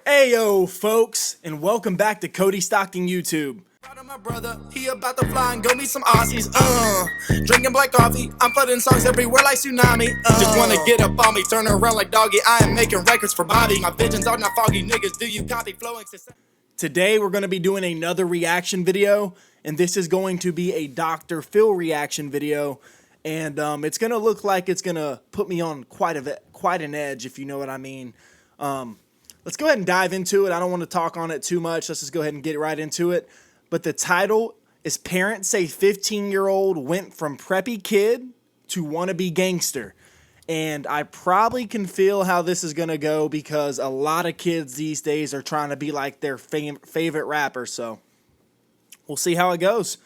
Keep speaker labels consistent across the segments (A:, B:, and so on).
A: Ayo, folks, and welcome back to Cody Stockton YouTube.
B: My brother, he about to fly and go meet some Aussies. Drinking black coffee, I'm flooding songs everywhere like tsunami. Just wanna get up on me, turn around like doggy. I am making records for Bobby. My visions are not foggy, niggas. Do you copy flowing?
A: Today we're gonna be doing another reaction video, and this is going to be a drphil reaction video, and it's gonna look like it's gonna put me on quite an edge, if you know what I mean. Let's go ahead and dive into it. I don't want to talk on it too much. Let's just go ahead and get right into it. But the title is Parents Say 15-Year-Old Went From Preppy Kid to Wannabe Gangster. And I probably can feel how this is going to go because a lot of kids these days are trying to be like their favorite rapper. So we'll see how it goes.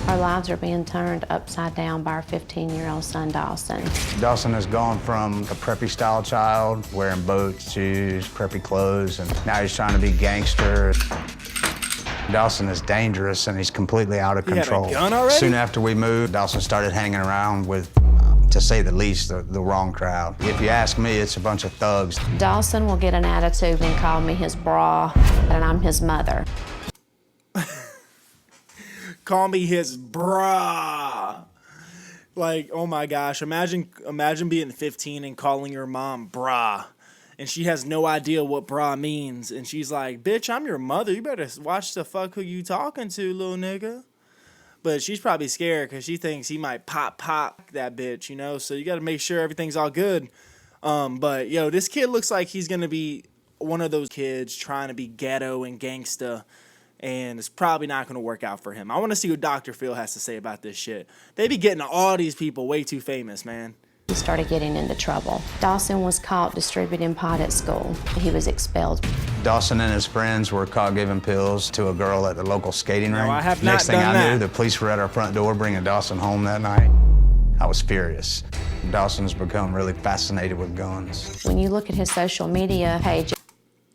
C: Our lives are being turned upside down by our 15-year-old son, Dawson.
D: Dawson has gone from a preppy-style child, wearing boots, shoes, preppy clothes, and now he's trying to be gangster. Dawson is dangerous, and he's completely out of control.
A: He had a gun already?
D: Soon after we moved, Dawson started hanging around with, to say the least, the wrong crowd. If you ask me, it's a bunch of thugs.
C: Dawson will get an attitude and call me his bra, and I'm his mother.
A: Call me his brah. Like, oh my gosh, imagine being 15 and calling your mom brah. And she has no idea what brah means. And she's like, bitch, I'm your mother. You better watch the fuck who you talking to, little nigga. But she's probably scared because she thinks he might pop that bitch, you know? So you got to make sure everything's all good. But, yo, this kid looks like he's going to be one of those kids trying to be ghetto and gangsta. And it's probably not going to work out for him. I want to see what drphil has to say about this shit. They be getting all these people way too famous, man.
C: He started getting into trouble. Dawson was caught distributing pot at school. He was expelled.
D: Dawson and his friends were caught giving pills to a girl at the local skating rink.
A: I have not
D: Next thing
A: done
D: I knew,
A: that.
D: the police were at our front door bringing Dawson home that night. I was furious. Dawson's become really fascinated with guns.
C: When you look at his social media page,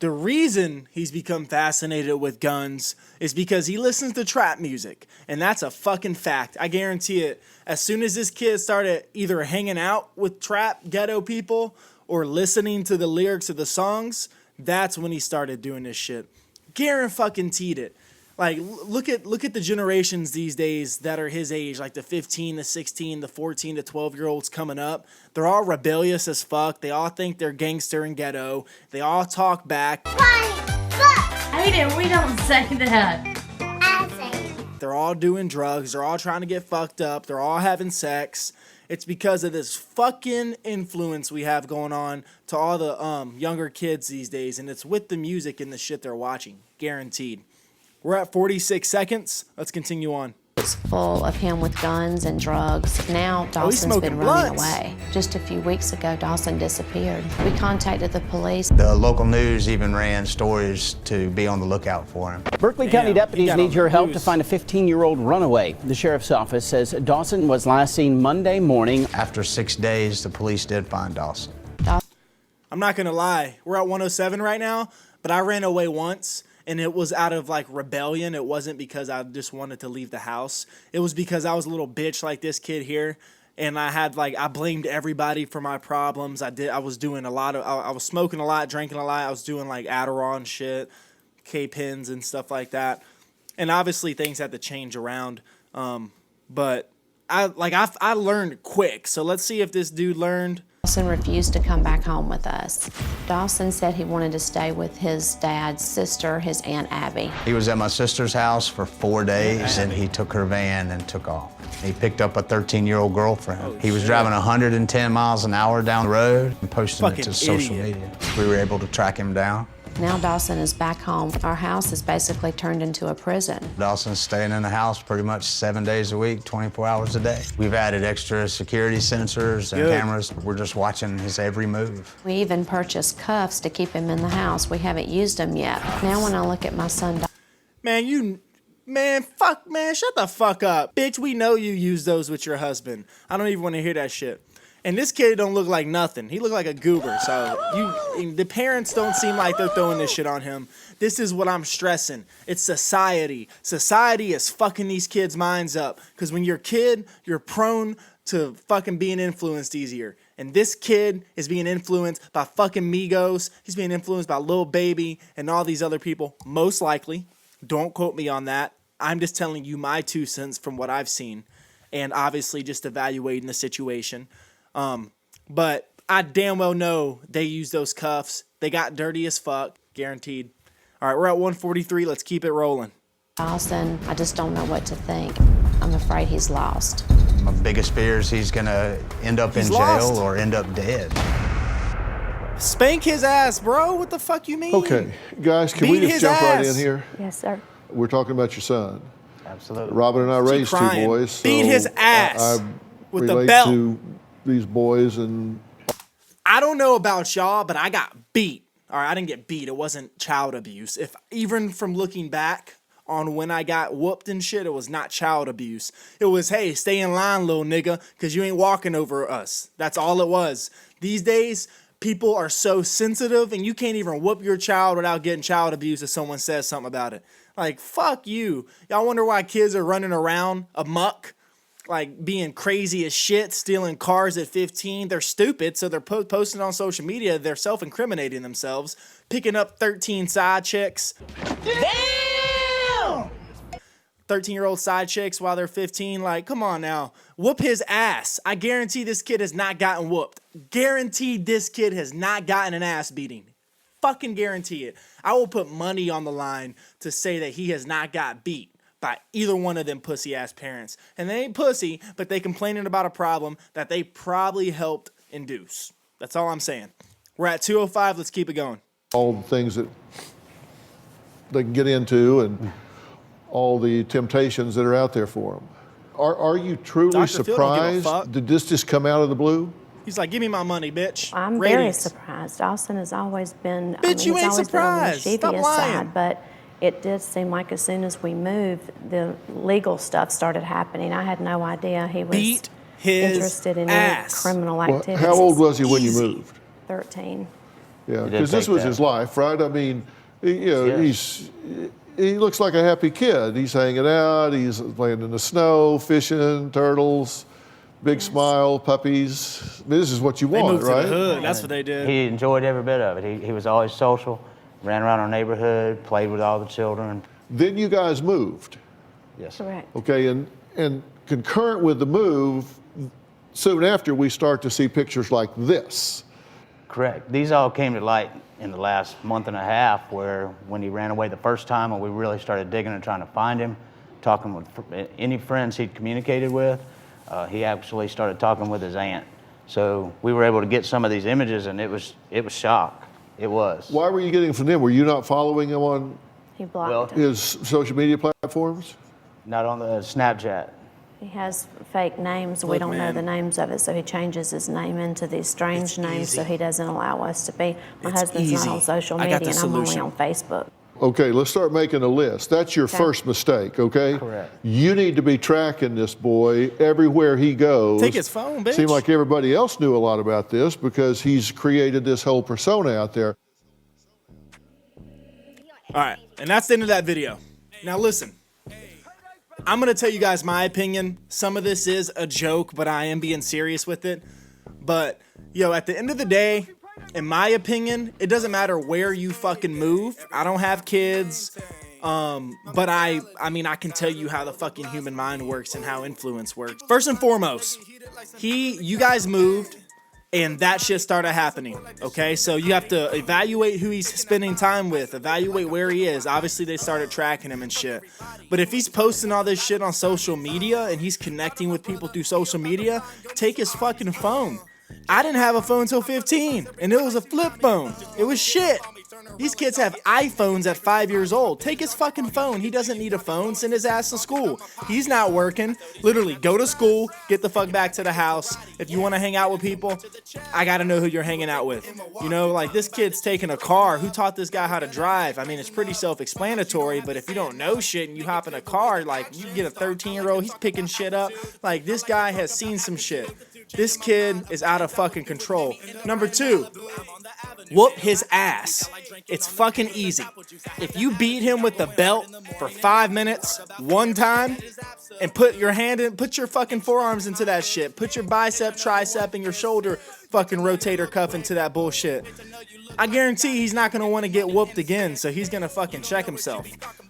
A: The reason he's become fascinated with guns is because he listens to trap music. And that's a fucking fact. I guarantee it. As soon as this kid started either hanging out with trap ghetto people or listening to the lyrics of the songs, that's when he started doing this shit. Guaranteed it. Like, look at the generations these days that are his age, like the 15 to 16, the 14 to 12-year-olds coming up. They're all rebellious as fuck. They all think they're gangster and ghetto. They all talk back.
E: Aiden, we don't say that.
F: I say it.
A: They're all doing drugs. They're all trying to get fucked up. They're all having sex. It's because of this fucking influence we have going on to all the younger kids these days. And it's with the music and the shit they're watching. Guaranteed. We're at 46 seconds. Let's continue on.
C: it's full of him with guns and drugs. Now Dawson's been running away. Just a few weeks ago, Dawson disappeared. We contacted the police.
D: The local news even ran stories to be on the lookout for him.
G: Berkeley County deputies need your help to find a 15-year-old runaway. The sheriff's office says Dawson was last seen Monday morning.
D: After 6 days, the police did find Dawson.
A: I'm not gonna lie, we're at 107 right now, but I ran away once, and it was out of like rebellion. It wasn't because I just wanted to leave the house. It was because I was a little bitch like this kid here, and I blamed everybody for my problems. I was doing a lot of, I was smoking a lot, drinking a lot. I was doing like Adderall and shit, K-pins and stuff like that. And obviously things had to change around, but I learned quick. So let's see if this dude learned.
C: Dawson refused to come back home with us. Dawson said he wanted to stay with his dad's sister, his Aunt Abby.
D: He was at my sister's house for 4 days, and he took her van and took off. He picked up a 13-year-old girlfriend. He was driving 110 miles an hour down the road and posting it to social media. We were able to track him down.
C: Now Dawson is back home. Our house is basically turned into a prison.
D: Dawson's staying in the house pretty much 7 days a week, 24 hours a day. We've added extra security sensors and cameras. We're just watching his every move.
C: We even purchased cuffs to keep him in the house. We haven't used them yet. Now when I look at my son,
A: Man, shut the fuck up. Bitch, we know you use those with your husband. I don't even want to hear that shit. And this kid don't look like nothing. He look like a goober. So the parents don't seem like they're throwing this shit on him. This is what I'm stressing. It's society. Society is fucking these kids' minds up. Because when you're a kid, you're prone to fucking being influenced easier. And this kid is being influenced by fucking Migos. He's being influenced by Lil Baby and all these other people, most likely. Don't quote me on that. I'm just telling you my 2 cents from what I've seen. And obviously just evaluating the situation. But I damn well know they used those cuffs. They got dirty as fuck, guaranteed. All right, we're at 143. Let's keep it rolling.
C: Dawson, I just don't know what to think. I'm afraid he's lost.
D: My biggest fear is he's gonna end up in jail
A: lost.
D: or end up dead.
A: Spank his ass, bro. What the fuck you mean?
F: Okay, guys, can we
A: Beat
F: just
A: his
F: jump right
A: ass.
F: in here?
E: Yes, sir.
F: We're talking about your son.
D: Absolutely.
F: Robin and I
A: Keep
F: raised 2
A: crying.
F: boys. So
A: Beat his ass
F: I
A: with the
F: relate
A: belt.
F: to these boys, and
A: I don't know about y'all, but I got beat. All right, I didn't get beat. It wasn't child abuse. If even from looking back on when I got whooped and shit, it was not child abuse. It was, hey, stay in line, little nigga, because you ain't walking over us. That's all it was. These days, people are so sensitive, and you can't even whoop your child without getting child abuse if someone says something about it. Like, fuck you. Y'all wonder why kids are running around amok? Like being crazy as shit, stealing cars at 15. They're stupid, so they're posting on social media. They're self-incriminating themselves, picking up 13 side chicks. Damn! 13-year-old side chicks while they're 15. Like, come on now. Whoop his ass. I guarantee this kid has not gotten whooped. Guaranteed this kid has not gotten an ass beating. Fucking guarantee it. I will put money on the line to say that he has not got beat by either one of them pussy-ass parents. And they ain't pussy, but they complaining about a problem that they probably helped induce. That's all I'm saying. We're at 205. Let's keep it going.
F: all the things that they can get into and all the temptations that are out there for them. Are you truly
A: Dr. Phil don't give a
F: surprised?
A: fuck.
F: Did this just come out of the blue?
A: He's like, give me my money, bitch.
E: I'm very
A: Ratings.
E: surprised. Dawson has always been,
A: Bitch, you
E: he's
A: ain't
E: always been on the
A: surprised. Stop
E: mischievous
A: lying.
E: side, but it did seem like as soon as we moved, the legal stuff started happening. I had no idea he was
A: Beat his
E: interested in
A: ass.
E: any criminal
F: Well,
E: activities.
F: how old was he when you
A: Easy.
F: moved?
E: 13.
F: Yeah,
H: did
F: because this
H: take
F: was
H: that.
F: his life, right? I mean,
H: Yes.
F: he looks like a happy kid. He's hanging out, he's playing in the snow, fishing, turtles, big smile, puppies. I mean, this is what you
A: They
F: want,
A: moved to
F: right?
A: the hood. That's what they did.
H: He enjoyed every bit of it. He was always social, ran around our neighborhood, played with all the children.
F: Then you guys moved,
H: Yes.
E: Correct.
F: okay? And concurrent with the move, soon after we start to see pictures like this.
H: Correct. These all came to light in the last month and a half, where when he ran away the first time and we really started digging and trying to find him, talking with any friends he'd communicated with, he actually started talking with his aunt. So we were able to get some of these images, and it was shock. It was.
F: Why were you getting them from them? Were you not following him on
E: He blocked
H: Well,
E: him.
F: his social media platforms?
H: Not on the Snapchat.
E: He has fake names. We
A: Look,
E: don't know
A: man.
E: the names of it, so he changes his name into these strange
A: It's
E: names so
A: easy.
E: he doesn't allow us to be. My
A: It's
E: husband's
A: easy.
E: not on social
A: I
E: media,
A: got the
E: and I'm only
A: solution.
E: on Facebook.
F: Okay, let's start making a list. That's your
E: Okay.
F: first mistake, okay?
H: Correct.
F: You need to be tracking this boy everywhere he goes.
A: Take his phone, bitch.
F: Seemed like everybody else knew a lot about this because he's created this whole persona out there.
A: All right, and that's the end of that video. Now listen, I'm gonna tell you guys my opinion. Some of this is a joke, but I am being serious with it. But yo, at the end of the day, in my opinion, it doesn't matter where you fucking move. I don't have kids, but I mean, I can tell you how the fucking human mind works and how influence works. First and foremost, you guys moved. And that shit started happening, okay? So you have to evaluate who he's spending time with, evaluate where he is. Obviously, they started tracking him and shit. But if he's posting all this shit on social media and he's connecting with people through social media, take his fucking phone. I didn't have a phone until 15, and it was a flip phone. It was shit. These kids have iPhones at 5 years old. Take his fucking phone. He doesn't need a phone. Send his ass to school. He's not working. Literally, go to school, get the fuck back to the house. If you want to hang out with people, I got to know who you're hanging out with. You know, like this kid's taking a car. Who taught this guy how to drive? I mean, it's pretty self-explanatory, but if you don't know shit and you hop in a car, like you get a 13-year-old, he's picking shit up. Like this guy has seen some shit. This kid is out of fucking control. Number two, whoop his ass. It's fucking easy. If you beat him with the belt for 5 minutes, one time, and put your hand in, put your fucking forearms into that shit. Put your bicep, tricep, and your shoulder fucking rotator cuff into that bullshit. I guarantee he's not gonna want to get whooped again, so he's gonna fucking check himself.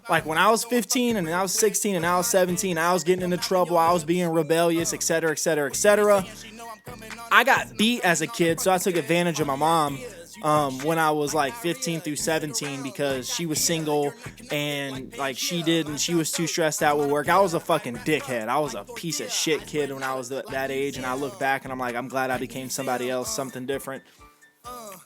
A: Like when I was 15 and I was 16 and I was 17, I was getting into trouble, I was being rebellious, etc., etc., etc. I got beat as a kid, so I took advantage of my mom when I was like 15 through 17 because she was single and like she was too stressed out with work. I was a fucking dickhead. I was a piece of shit kid when I was that age, and I look back and I'm like, I'm glad I became somebody else, something different.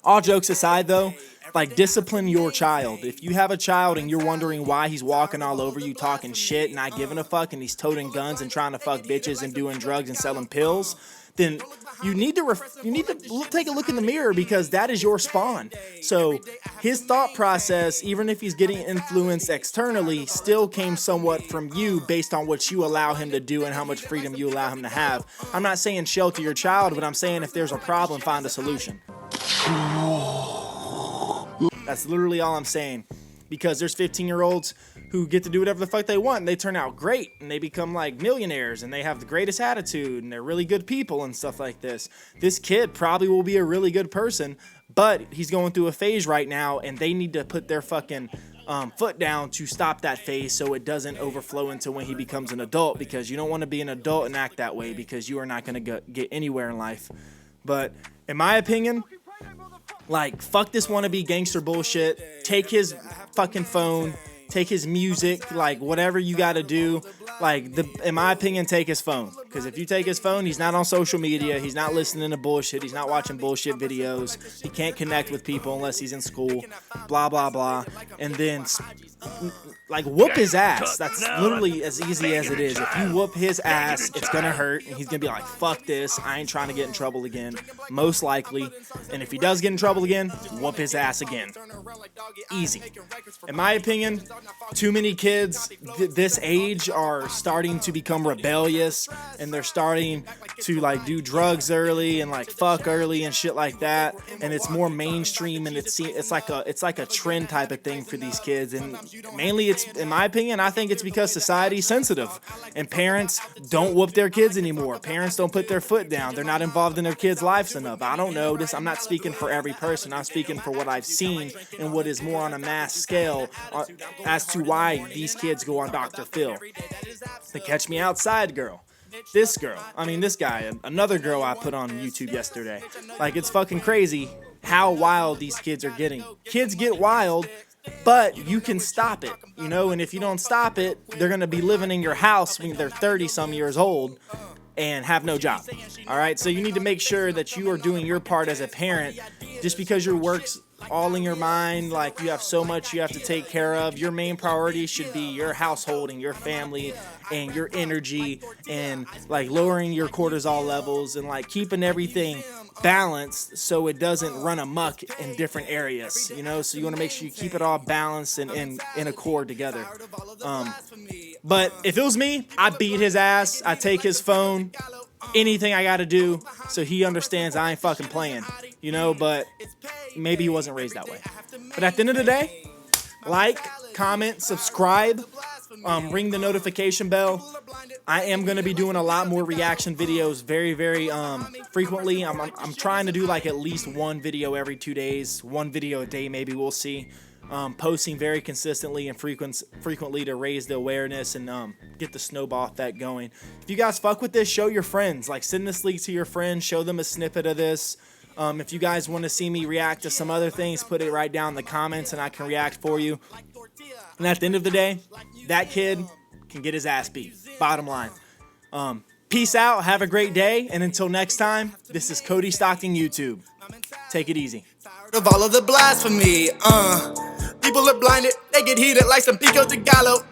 A: All jokes aside though, like discipline your child. If you have a child and you're wondering why he's walking all over you talking shit, not giving a fuck, and he's toting guns and trying to fuck bitches and doing drugs and selling pills, then you need to take a look in the mirror, because that is your spawn. So his thought process, even if he's getting influenced externally, still came somewhat from you based on what you allow him to do and how much freedom you allow him to have. I'm not saying shelter your child, but I'm saying if there's a problem, find a solution. That's literally all I'm saying. Because there's 15-year-olds who get to do whatever the fuck they want, and they turn out great, and they become like millionaires, and they have the greatest attitude, and they're really good people and stuff like this. This kid probably will be a really good person, but he's going through a phase right now, and they need to put their fucking foot down to stop that phase so it doesn't overflow into when he becomes an adult, because you don't want to be an adult and act that way, because you are not going to get anywhere in life. But in my opinion, like, fuck this wannabe gangster bullshit. Take his fucking phone, take his music, like, whatever you gotta do. Like, in my opinion, take his phone. Because if you take his phone, he's not on social media, he's not listening to bullshit, he's not watching bullshit videos, he can't connect with people unless he's in school, blah, blah, blah. And then, like, whoop his ass. That's literally as easy as it is. If you whoop his ass, it's gonna hurt, and he's gonna be like, fuck this, I ain't trying to get in trouble again, most likely. And if he does get in trouble again, whoop his ass again. Easy. In my opinion, too many kids this age are starting to become rebellious, and they're starting to like do drugs early and like fuck early and shit like that, and it's more mainstream, and it's like a trend type of thing for these kids. And mainly, it's, in my opinion, I think it's because society's sensitive and parents don't whoop their kids anymore. Parents don't put their foot down. They're not involved in their kids' lives enough. I don't know this. I'm not speaking for every person. I'm speaking for what I've seen and what is more on a mass scale as to why these kids go on drphil. The Catch Me Outside girl. This girl. I mean, this guy. Another girl I put on YouTube yesterday. Like, it's fucking crazy how wild these kids are getting. Kids get wild, but you can stop it, you know? And if you don't stop it, they're going to be living in your house when they're 30-some years old and have no job. All right? So you need to make sure that you are doing your part as a parent. Just because your work's all in your mind, like you have so much you have to take care of, your main priority should be your household and your family and your energy, and like lowering your cortisol levels and like keeping everything balanced so it doesn't run amok in different areas, you know? So you want to make sure you keep it all balanced and in accord together. But if it was me, I'd beat his ass, I'd take his phone, anything I gotta do so he understands I ain't fucking playing, you know? But maybe he wasn't raised that way. But at the end of the day, like, comment, subscribe, ring the notification bell. I am going to be doing a lot more reaction videos very, very frequently. I'm trying to do like at least one video every 2 days, one video a day maybe, we'll see. Posting very consistently and frequently to raise the awareness and get the snowball effect going. If you guys fuck with this, show your friends. Like, send this link to your friends, show them a snippet of this. If you guys want to see me react to some other things, put it right down in the comments and I can react for you. And at the end of the day, that kid can get his ass beat. Bottom line. Peace out. Have a great day. And until next time, this is Cody Stockton YouTube. Take it easy.
B: Of all of the blasphemy, people are blinded. They get heated like some Pico de Gallo,